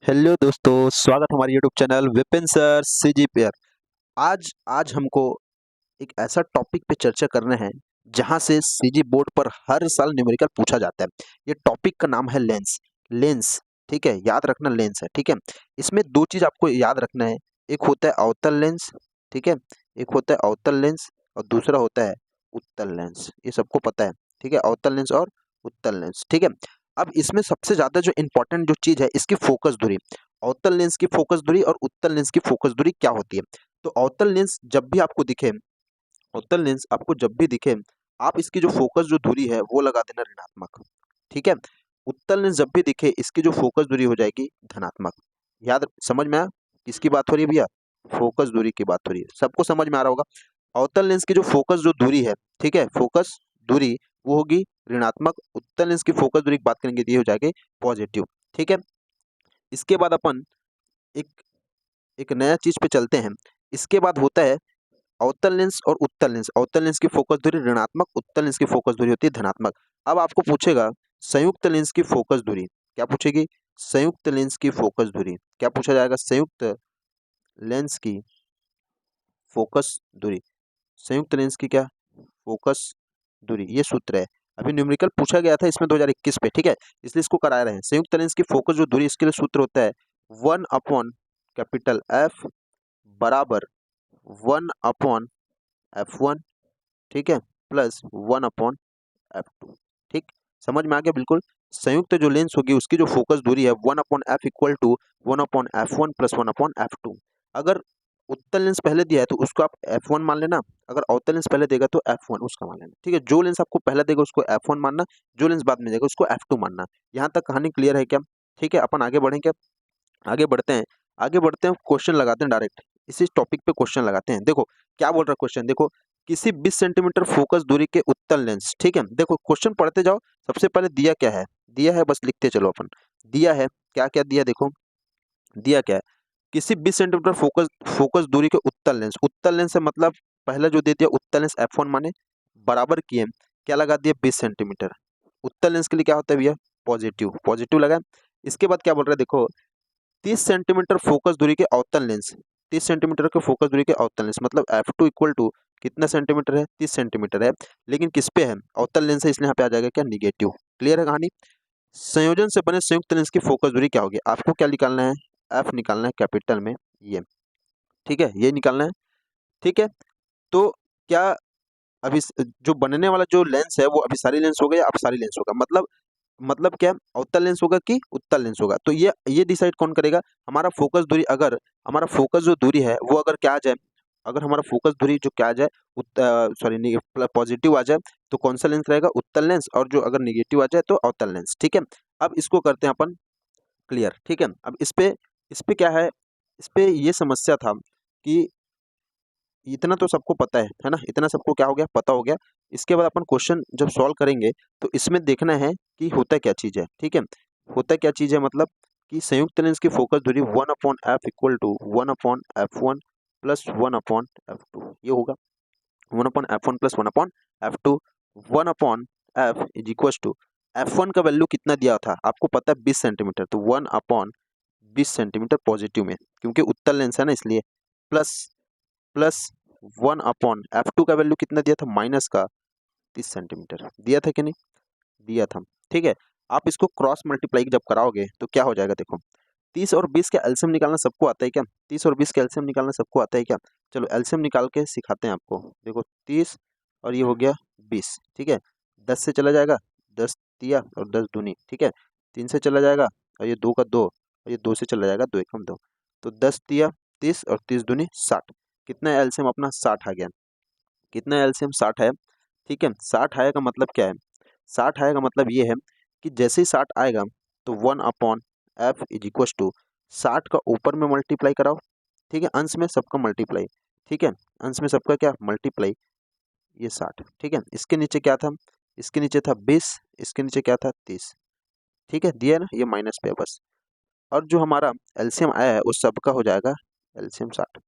Hello दोस्तों, स्वागत है हमारे YouTube channel Vipin sir CG pair. आज आज हमको एक ऐसा टॉपिक पे चर्चा करना है जहां से सीजी बोर्ड पर हर साल न्यूमेरिकल पूछा जाता है। ये टॉपिक का नाम है लेंस। लेंस, ठीक है, याद रखना लेंस है, ठीक है। इसमें दो चीज आपको याद रखना है। एक होता है अवतल लेंस, ठीक है। एक होता है अवतल लेंस और दूसरा होता है उत्तल लेंस। ये सबको पता है, ठीक है। अवतल लेंस और उत्तल लेंस, ठीक है। अब इसमें सबसे ज्यादा जो इंपॉर्टेंट जो चीज है इसकी फोकस दूरी। अवतल लेंस की फोकस दूरी और उत्तल लेंस की फोकस दूरी क्या होती है? तो अवतल लेंस जब भी आपको दिखे, उत्तल लेंस आपको जब भी दिखे, आप इसकी जो फोकस जो दूरी है वो लगा देना ऋणात्मक, ठीक है। उत्तल लेंस जब भी दिखे इसकी जो फोकस दूरी हो जाएगी धनात्मक। याद समझ में आया किसकी बात हो रही है भैया? फोकस दूरी की बात हो रही है, सबको समझ में आ रहा होगा। अवतल लेंस की जो फोकस जो दूरी है, ठीक है, फोकस दूरी वो होगी ऋणात्मक। उत्तल लेंस की फोकस दूरी की बात करेंगे तो ये हो जाएगी पॉजिटिव, ठीक है। इसके बाद अपन एक एक नया चीज पे चलते हैं। इसके बाद होता है अवतल लेंस और उत्तल लेंस। अवतल लेंस की फोकस दूरी ऋणात्मक, उत्तल लेंस की फोकस दूरी होती है धनात्मक। अब आपको पूछेगा संयुक्त लेंस की फोकस दूरी, क्या पूछेगी? संयुक्त लेंस की फोकस दूरी क्या पूछा जाएगा? संयुक्त लेंस की फोकस दूरी, संयुक्त लेंस की क्या फोकस दूरी, ये सूत्र है। अभी न्यूमेरिकल पूछा गया था इसमें 2021 पे, ठीक है, इसलिए इसको करा रहे हैं। संयुक्त लेंस की फोकस जो दूरी, इसके लिए सूत्र होता है 1/F बराबर 1/F1, ठीक है, प्लस 1/F2, ठीक। समझ में आ गया बिल्कुल। संयुक्त जो लेंस होगी उसकी जो फोकस दूरी है 1/F equal to 1/F1 plus 1/F2। अगर उत्तल लेंस पहले दिया है तो उसको आप F1 मान लेना, अगर अवतल लेंस पहले देगा तो F1 उसका मान लेना, ठीक है। जो लेंस आपको पहले देगा उसको F1 मानना, जो लेंस बाद में देगा उसको F2 मानना। यहाँ तक कहानी क्लियर है क्या? ठीक है, अपन आगे बढ़ेंगे। आगे बढ़ते हैं, आगे बढ़ते हैं, क्वेश्चन लगाते हैं डायरेक्ट। इसी टॉपिक पे क्वेश्चन लगाते हैं। देखो क्या बोल रहा है क्वेश्चन, देखो किसी 20 सेंटीमीटर फोकस दूरी के उत्तल लेंस, ठीक है। देखो क्वेश्चन पढ़ते जाओ। सबसे पहले दिया क्या है, दिया है बस लिखते चलो अपन। दिया है क्या क्या दिया, देखो दिया क्या है, किसी 20 सेंटीमीटर फोकस फोकस दूरी के उत्तल लेंस। उत्तल लेंस से मतलब पहला जो दे दिया उत्तल लेंस F1 माने बराबर किए, क्या लगा दिया 20 सेंटीमीटर। उत्तल लेंस के लिए क्या होता है भैया? पॉजिटिव, पॉजिटिव लगा। इसके बाद क्या बोल रहा है, देखो 30 सेंटीमीटर फोकस दूरी के अवतल लेंस, 30 सेंटीमीटर के फोकस दूरी के अवतल लेंस मतलब F2 इक्वल टू कितना सेंटीमीटर है? 30 सेंटीमीटर है। लेकिन किस पे है? अवतल लेंस है, इसलिए यहाँ पे आ जाएगा क्या? निगेटिव। क्लियर है कहानी? संयोजन से बने संयुक्त लेंस की फोकस दूरी क्या होगी? आपको क्या निकालना है? एफ निकालना है कैपिटल में, ये, ठीक है, ये निकालना है, ठीक है। तो क्या अभी जो बनने वाला जो लेंस है वो अभिसारी लेंस होगा या अपसारी लेंस होगा? मतलब क्या, अवतल लेंस होगा कि उत्तल लेंस होगा? तो ये डिसाइड कौन करेगा? हमारा फोकस दूरी, अगर हमारा फोकस जो दूरी है वो अगर क्या आ जाए, अगर हमारा फोकस दूरी जो क्या आ जाए, सॉरी पॉजिटिव आ जाए, तो कौन सा लेंस रहेगा? उत्तल लेंस। और जो अगर निगेटिव आ जाए तो अवतल लेंस, ठीक है। अब इसको करते हैं अपन क्लियर, ठीक है। अब इस पे क्या है, इस पे ये समस्या था कि इतना तो सबको पता है ना, इतना सबको क्या हो गया, पता हो गया। इसके बाद अपन क्वेश्चन जब सॉल्व करेंगे तो इसमें देखना है कि होता क्या चीज़ है, ठीक है। होता क्या चीज़ है मतलब कि संयुक्त लेंस की फोकस दूरी 1/F equal to 1/F1 plus 1/F2, ये होगा 1/F1 plus 1/F2। 1/F is equal to F1 का वैल्यू कितना दिया था आपको पता है? 20 सेंटीमीटर, तो 1/20 सेंटीमीटर पॉजिटिव में, क्योंकि उत्तल लेंस है ना इसलिए, प्लस प्लस 1/F2 का वैल्यू कितना दिया था? माइनस का 30 सेंटीमीटर दिया था कि नहीं? दिया था, ठीक है। आप इसको क्रॉस मल्टीप्लाई जब कराओगे तो क्या हो जाएगा, देखो 30 और 20 का एलसीएम निकालना सबको आता है क्या? 30 और 20 का एलसीएम निकालना सबको आता है क्या? चलो एलसीएम निकाल के सिखाते हैं आपको। देखो 30 और ये हो गया 20, ठीक है। 10 से चला जाएगा, 10 दिया और 10 दूनी, ठीक है। 3 से चला जाएगा और ये 2 का 2 और ये 2 से चला जाएगा, 2 एकम 2, तो 10 दिया 30 और 30 दूनी 60। कितना एलसीएम अपना? 60 आ गया। कितना एलसीएम? 60 है, ठीक है। 60 आएगा मतलब क्या है? 60 आएगा मतलब ये है कि जैसे ही 60 आएगा तो 1/F इज इक्वल टू 60 का ऊपर में मल्टीप्लाई कराओ, ठीक है, अंश में सबका मल्टीप्लाई, ठीक है, अंश में सबका क्या मल्टीप्लाई, ये 60, ठीक है। इसके नीचे क्या था? इसके नीचे था 20, इसके नीचे क्या था? 30, ठीक है, दिया है ना, ये माइनस पे है बस। और जो हमारा एलसीएम आया है उस सबका हो जाएगा एलसीएम 60।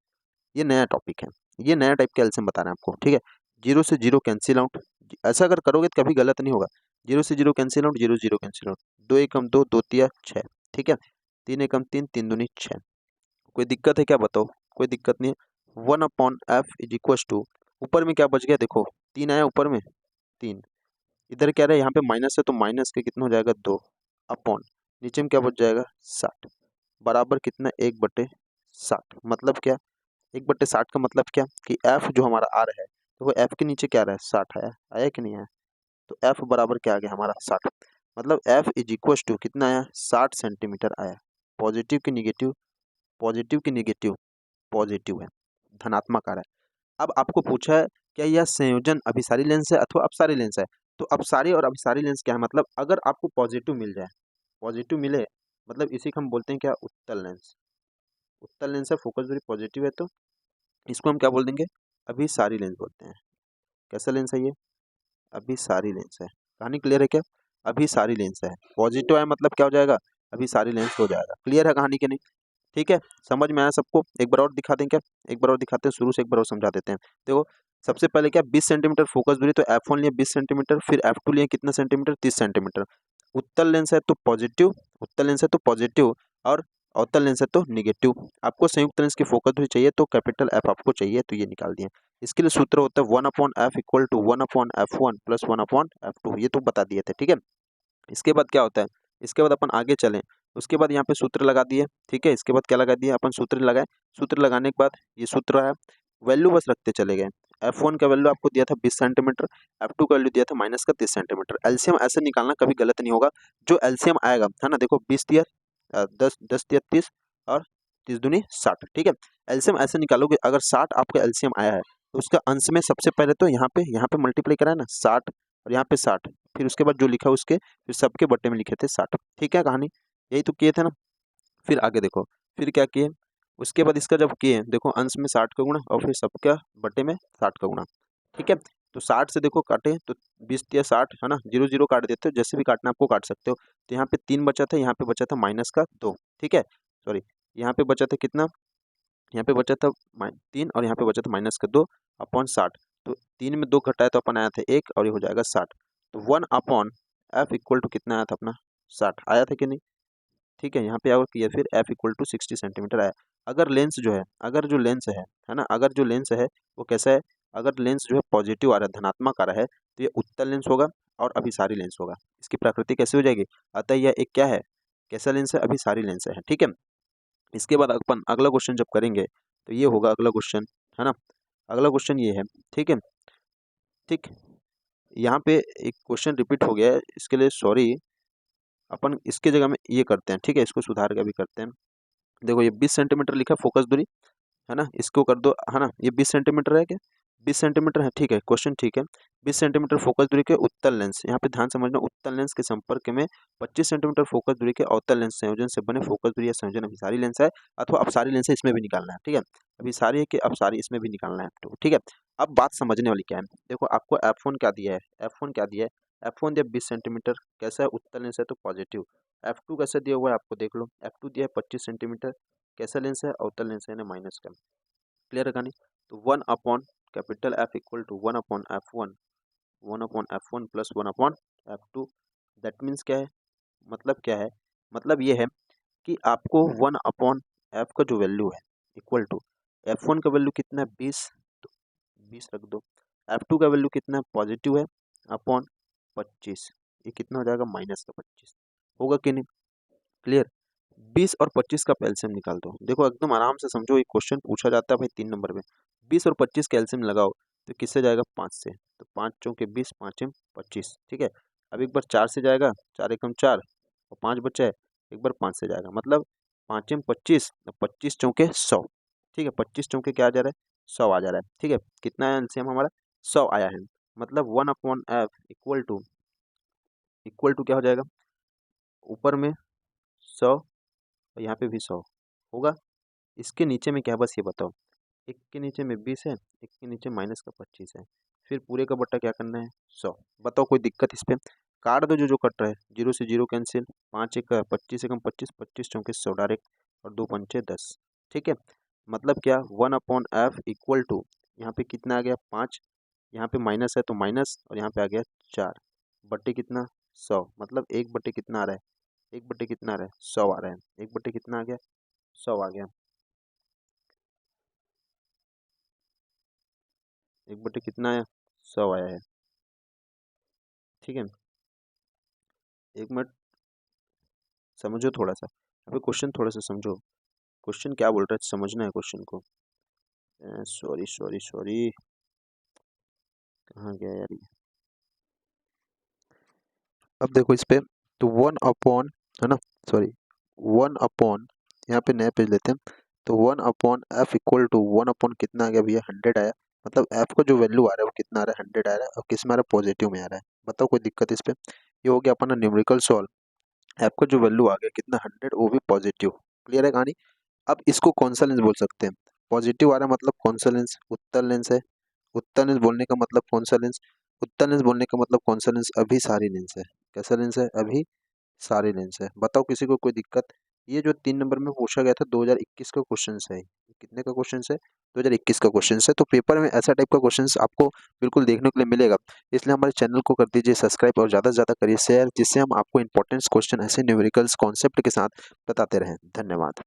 ये नया टॉपिक है, ये नया टाइप का एलसीएम बता रहे हैं आपको, ठीक है। जीरो से जीरो कैंसिल आउट, ऐसा अगर करोगे तो कभी गलत नहीं होगा। जीरो से zero cancel out, zero zero cancel out, 2 एकम 2, 2 तिया 6, ठीक है। 3 एकम 3, 3 दूनी 6। कोई दिक्कत है क्या बताओ? कोई दिक्कत नहीं है। 1/f इज इक्वल टू, ऊपर में क्या बच गया देखो, 3 आया ऊपर में 3, इधर क्या रहा है यहाँ पे माइनस है तो माइनस के कितना हो जाएगा 2 अपॉन, नीचे में क्या बच जाएगा 60, बराबर कितना 1/60। मतलब क्या 1/60 का मतलब क्या कि f जो हमारा आ रहा है तो वो f के नीचे क्या आ रहा है 60 आया, आया कि नहीं आया? तो f बराबर क्या आ गया हमारा 60। मतलब f इज इक्वल टू कितना आया 60 सेंटीमीटर आया। पॉजिटिव की निगेटिव, पॉजिटिव की निगेटिव, पॉजिटिव है, धनात्मक आ रहा है। अब आपको पूछा है क्या यह संयोजन अभिसारी लेंस है अथवा अपसारी लेंस है? तो अपसारी और अभिसारी लेंस क्या है? मतलब अगर आपको पॉजिटिव मिल जाए, पॉजिटिव मिले मतलब इसी को हम बोलते हैं क्या उत्तल लेंस। उत्तल लेंस है, फोकस दूरी पॉजिटिव है तो इसको हम क्या बोल देंगे अभिसारी लेंस बोलते हैं। कैसा लेंस है ये? अभिसारी लेंस है। कहानी क्लियर है क्या? अभिसारी लेंस है, पॉजिटिव है मतलब क्या हो जाएगा अभिसारी लेंस हो जाएगा। क्लियर है कहानी के नहीं? ठीक है, समझ में आया सबको? एक बार और दिखा दें क्या? एक बार और दिखाते हैं, शुरू से एक बार और समझा देते हैं। देखो सबसे पहले क्या 20 सेंटीमीटर फोकस दूरी, तो f1 लिए 20 सेंटीमीटर, फिर f2 लिए कितना सेंटीमीटर 30 सेंटीमीटर। उत्तल लेंस है तो पॉजिटिव, उत्तल लेंस है तो पॉजिटिव, और अवतल लेंस है तो निगेटिव। आपको संयुक्त लेंस की फोकस दूरी चाहिए तो कैपिटल F आपको चाहिए, तो ये निकाल दिए। इसके लिए सूत्र होता है 1/f equal to 1/f1 plus 1/f2, ये तो बता दिए थे। ठीक है, इसके बाद क्या होता है, इसके बाद अपन आगे चलें, उसके बाद यहाँ पे सूत्र लगा दिए। ठीक है, इसके बाद क्या लगा दिए अपन, सूत्र लगाए। सूत्र लगाने के बाद ये सूत्र है, वैल्यू बस रखते चले गए। f1 का वैल्यू आपको दिया था 20 सेंटीमीटर, f2 का वैल्यू दिया था माइनस का 30 सेंटीमीटर। एलसीएम ऐसे निकालना कभी गलत नहीं होगा, जो एलसीएम आएगा है ना, देखो 20 दिया 10 दिया 30 और 30 दूनी 60। ठीक है, एलसीएम ऐसे निकालोगे, अगर 60 आपका एलसीएम आया है तो उसका अंश में सबसे पहले तो यहाँ पे मल्टीप्लाई करा है ना 60 और यहाँ पे 60, फिर उसके बाद जो लिखा उसके फिर सबके बट्टे में लिखे थे 60। ठीक है कहानी, यही तो किए थे ना। फिर आगे देखो, फिर क्या किए, उसके बाद इसका जब किए देखो अंश में 60 का गुणा और फिर सबका बट्टे में 60 का गुणा। ठीक है, तो 60 से देखो काटे तो 20 या 60 है ना, 0 0 काट देते हो, जैसे भी काटना आपको काट सकते हो। तो यहाँ पे 3 बचा था, यहाँ पे बचा था माइनस का 2। ठीक है, सॉरी, यहाँ पे बचा था कितना, यहाँ पे बचा था 3 और यहाँ पे बचा था माइनस का 2 अपॉन 60। तो 3 में 2 घटाए तो अपन आया था 1 और ये हो जाएगा 60। तो 1/f इक्वल टू कितना आया था अपना 60 आया था कि नहीं? ठीक है, यहाँ पे और किया फिर f इक्वल टू 60 सेंटीमीटर आया। अगर लेंस जो है, अगर जो लेंस है ना, अगर जो लेंस है वो कैसा है, अगर लेंस जो है पॉजिटिव आ रहा है, धनात्मक आ रहा है, तो ये उत्तल लेंस होगा और अभिसारी लेंस होगा। इसकी प्रकृति कैसे हो जाएगी, अतः यह एक क्या है, कैसा लेंस है, अभिसारी लेंस है। ठीक है, इसके बाद अपन अगला क्वेश्चन जब करेंगे तो ये होगा अगला क्वेश्चन, है ना। अगला क्वेश्चन ये है, ठीक है। ठीक, यहाँ पे एक क्वेश्चन रिपीट हो गया है, इसके लिए सॉरी। अपन इसके जगह में ये करते हैं, ठीक है, इसको सुधार के भी करते हैं। देखो ये 20 सेंटीमीटर लिखा फोकस दूरी, है ना, इसको कर दो, है ना, ये 20 सेंटीमीटर है क्या, 20 सेंटीमीटर है। ठीक है, क्वेश्चन ठीक है। 20 सेंटीमीटर फोकस दूरी के उत्तल लेंस, यहाँ पे ध्यान समझना, उत्तल लेंस के संपर्क में 25 सेंटीमीटर फोकस दूरी के अवतल लेंस संयोजन से बने फोकस दूरी या संयोजन अभिसारी लेंस है अथवा अपसारी लेंस है, इसमें भी निकालना है। ठीक है, अभिसारी है कि अपसारी, इसमें भी निकालना है आपको। ठीक है, अब बात समझने वाली क्या है, देखो आपको F1 क्या दिया है, F1 क्या दिया है, F1 दिया 20 सेंटीमीटर, कैसा है उत्तल लेंस है तो पॉजिटिव। F2 कैसा दिया हुआ है आपको देख लो, F2 दिया है 25 सेंटीमीटर, कैसा लेंस है, अवतल लेंस है, माइनस का। क्लियर है कहानी? तो 1/F equal to 1/F1, 1/F1 plus 1/F2। That means क्या है, मतलब क्या है, मतलब ये है कि आपको 1/F का जो वैल्यू है इक्वल टू F1 का वैल्यू कितना है 20, तो 20 रख दो। F2 का वैल्यू कितना है पॉजिटिव है अपॉन 25, ये कितना हो जाएगा माइनस का 25, होगा कि नहीं? क्लियर? 20 और 25 का एलसीएम निकाल दो। देखो एकदम आराम से समझो, ये क्वेश्चन पूछा जाता है भाई 3 नंबर में। 20 और 25 का एलसीएम लगाओ तो किससे जाएगा 5 से, तो 5 चौके 20, 5 एम 25। ठीक है, अब एक बार 4 से जाएगा, 4 एकम 4 और 5 बचा है, एक बार 5 से जाएगा, मतलब 5 एम 25, 25 चौके 100। ठीक है, 25 चौके क्या आ जा रहा है 100 आ जा रहा है। ठीक है, कितना है एलसीएम हमारा 100 आया है, मतलब 1/F इक्वल टू क्या हो जाएगा, ऊपर में 100 और यहाँ पे भी 100 होगा। इसके नीचे में क्या है बस ये बताओ, एक के नीचे में 20 है, एक के नीचे माइनस का 25 है, फिर पूरे का बट्टा क्या करना है 100। बताओ कोई दिक्कत इस पे, काट दो जो जो कट रहा है, 0 से 0 कैंसिल, 5 एक 25 एकम 25, 25 चौके 100 डायरेक्ट और 2 पंचे 10। ठीक है, मतलब क्या 1/F इक्वल टू, यहाँ पे कितना आ गया 5, यहाँ पे माइनस है तो माइनस और यहाँ पे आ गया 4 बट्टे कितना 100, मतलब 1 बट्टे कितना आ रहा है 1 बटे कितना आ रहा है 100 आ रहा है, 1 बटे कितना आ गया 100 आ गया, 1 बटे कितना आया 100 आया है। ठीक है, एक मिनट समझो थोड़ा सा, अभी क्वेश्चन थोड़ा सा समझो, क्वेश्चन क्या बोल रहा है समझना है क्वेश्चन को। सॉरी सॉरी सॉरी, कहाँ गया यार ये। अब देखो इस पे, तो 1 अपॉन, है ना, सॉरी 1 अपॉन, यहाँ पे नया पेज लेते हैं, तो 1 upon F equal to 1 upon कितना आ गया भैया 100 आया, मतलब एफ का जो वैल्यू आ रहा है वो कितना आ रहा है 100 आ रहा है, और किस में आ रहा है पॉजिटिव में आ रहा है। बताओ कोई दिक्कत इस पे, ये हो गया अपना न्यूमेरिकल सॉल्व, एफ का जो वैल्यू आ गया कितना 100 वो भी पॉजिटिव। क्लियर है कहानी। अब इसको कौन सा लेंस बोल सकते हैं, पॉजिटिव आ रहा है मतलब कौन सा लेंस, उत्तल लेंस है, उत्तल लेंस बोलने का मतलब कौन सा लेंस, उत्तल लेंस बोलने का मतलब कौन सा लेंस, अभी सारी लेंस है, कैसा लेंस है अभी सारे लेंस है। बताओ किसी को कोई दिक्कत। ये जो 3 नंबर में पूछा गया था 2021 का क्वेश्चन है, कितने का क्वेश्चन है 2021 का क्वेश्चन है, तो पेपर में ऐसा टाइप का क्वेश्चन आपको बिल्कुल देखने के लिए मिलेगा। इसलिए हमारे चैनल को कर दीजिए सब्सक्राइब और ज़्यादा से ज़्यादा करिए शेयर, जिससे हम आपको इंपॉर्टेंट क्वेश्चन ऐसे न्यूमेरिकल्स कॉन्सेप्ट के साथ बताते रहें। धन्यवाद।